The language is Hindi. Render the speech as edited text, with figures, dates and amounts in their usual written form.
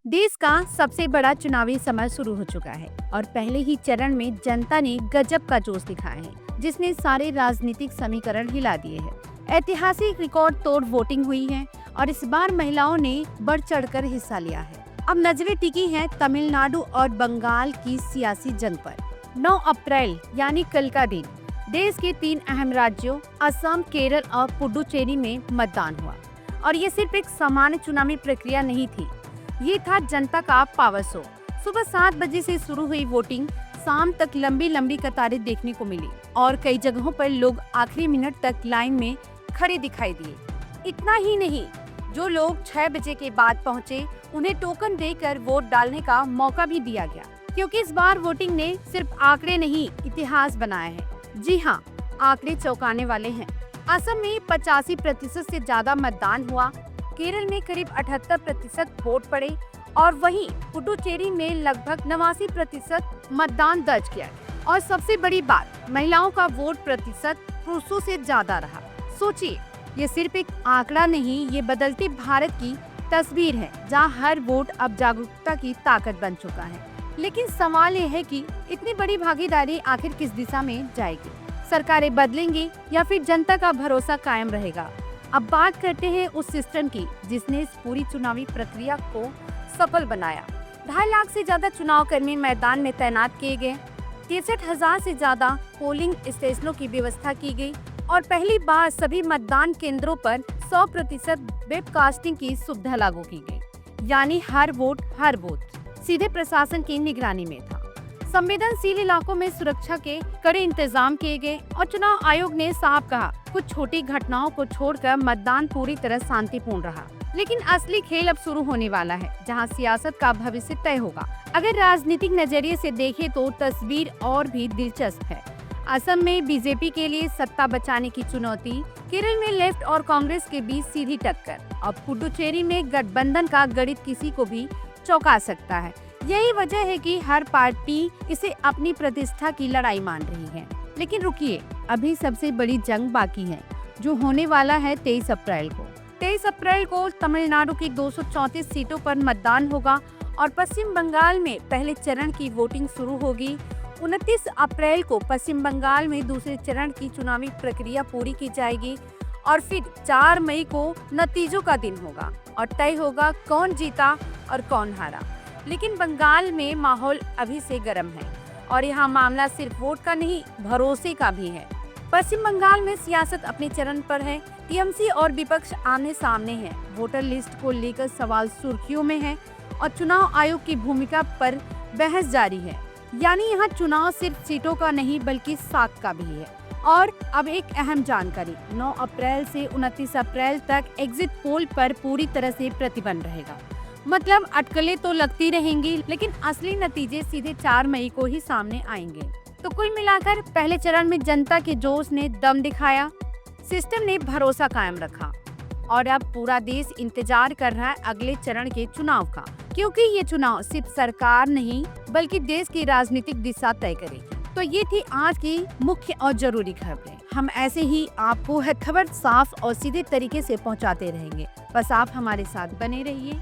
देश का सबसे बड़ा चुनावी समय शुरू हो चुका है और पहले ही चरण में जनता ने गजब का जोश दिखाया है, जिसने सारे राजनीतिक समीकरण हिला दिए हैं। ऐतिहासिक रिकॉर्ड तोड़ वोटिंग हुई है और इस बार महिलाओं ने बढ़ चढ़कर हिस्सा लिया है। अब नजरें टिकी हैं तमिलनाडु और बंगाल की सियासी जंग पर। 9 अप्रैल यानी कल का दिन देश के 3 अहम राज्यों असम, केरल और पुडुचेरी में मतदान हुआ और ये सिर्फ एक सामान्य चुनावी प्रक्रिया नहीं थी, ये था जनता का पावर शो। सुबह 7 बजे से शुरू हुई वोटिंग शाम तक लंबी लंबी कतारें देखने को मिली और कई जगहों पर लोग आखिरी मिनट तक लाइन में खड़े दिखाई दिए। इतना ही नहीं, जो लोग 6 बजे के बाद पहुंचे, उन्हें टोकन देकर वोट डालने का मौका भी दिया गया, क्योंकि इस बार वोटिंग ने सिर्फ आंकड़े नहीं, इतिहास बनाया है। जी हाँ, आंकड़े चौंकाने वाले हैं। असम में 85% से ज्यादा मतदान हुआ, केरल में करीब 78% वोट पड़े और वहीं पुडुचेरी में लगभग 89% मतदान दर्ज किया। और सबसे बड़ी बात, महिलाओं का वोट प्रतिशत पुरुषों से ज्यादा रहा। सोचिए, ये सिर्फ एक आंकड़ा नहीं, ये बदलते भारत की तस्वीर है, जहां हर वोट अब जागरूकता की ताकत बन चुका है। लेकिन सवाल ये है कि इतनी बड़ी भागीदारी आखिर किस दिशा में जाएगी? सरकारें बदलेंगी या फिर जनता का भरोसा कायम रहेगा? अब बात करते हैं उस सिस्टम की जिसने इस पूरी चुनावी प्रक्रिया को सफल बनाया। 2.5 लाख से ज्यादा चुनाव कर्मी मैदान में तैनात किए गए, 63,000 से ज्यादा पोलिंग स्टेशनों की व्यवस्था की गई और पहली बार सभी मतदान केंद्रों पर 100% वेबकास्टिंग की सुविधा लागू की गई, यानी हर वोट हर बूथ सीधे प्रशासन की निगरानी में था। संवेदनशील इलाकों में सुरक्षा के कड़े इंतजाम किए गए और चुनाव आयोग ने साफ कहा, कुछ छोटी घटनाओं को छोड़कर मतदान पूरी तरह शांतिपूर्ण रहा। लेकिन असली खेल अब शुरू होने वाला है, जहां सियासत का भविष्य तय होगा। अगर राजनीतिक नजरिए से देखें तो तस्वीर और भी दिलचस्प है। असम में बीजेपी के लिए सत्ता बचाने की चुनौती, केरल में लेफ्ट और कांग्रेस के बीच सीधी टक्कर और पुडुचेरी में गठबंधन का गणित किसी को भी चौंका सकता है। यही वजह है कि हर पार्टी इसे अपनी प्रतिष्ठा की लड़ाई मान रही है। लेकिन रुकिए, अभी सबसे बड़ी जंग बाकी है, जो होने वाला है 23 अप्रैल को। 23 अप्रैल को तमिलनाडु की 234 सीटों पर मतदान होगा और पश्चिम बंगाल में पहले चरण की वोटिंग शुरू होगी। 29 अप्रैल को पश्चिम बंगाल में दूसरे चरण की चुनावी प्रक्रिया पूरी की जाएगी और फिर 4 मई को नतीजों का दिन होगा और तय होगा कौन जीता और कौन हारा। लेकिन बंगाल में माहौल अभी से गर्म है और यहाँ मामला सिर्फ वोट का नहीं, भरोसे का भी है। पश्चिम बंगाल में सियासत अपने चरण पर है, टीएमसी और विपक्ष आमने सामने है। वोटर लिस्ट को लेकर सवाल सुर्खियों में है और चुनाव आयोग की भूमिका पर बहस जारी है। यानी यहाँ चुनाव सिर्फ सीटों का नहीं बल्कि साख का भी है। और अब एक अहम जानकारी, 9 अप्रैल से 29 अप्रैल तक एग्जिट पोल पर पूरी तरह से प्रतिबंध रहेगा। मतलब अटकलें तो लगती रहेंगी, लेकिन असली नतीजे सीधे 4 मई को ही सामने आएंगे। तो कुल मिलाकर पहले चरण में जनता के जोश ने दम दिखाया, सिस्टम ने भरोसा कायम रखा और अब पूरा देश इंतजार कर रहा है अगले चरण के चुनाव का, क्योंकि ये चुनाव सिर्फ सरकार नहीं बल्कि देश की राजनीतिक दिशा तय करेगी। तो ये थी आज की मुख्य और जरूरी खबरें। हम ऐसे ही आपको हर खबर साफ और सीधे तरीके से पहुंचाते रहेंगे, बस आप हमारे साथ बने रहिए।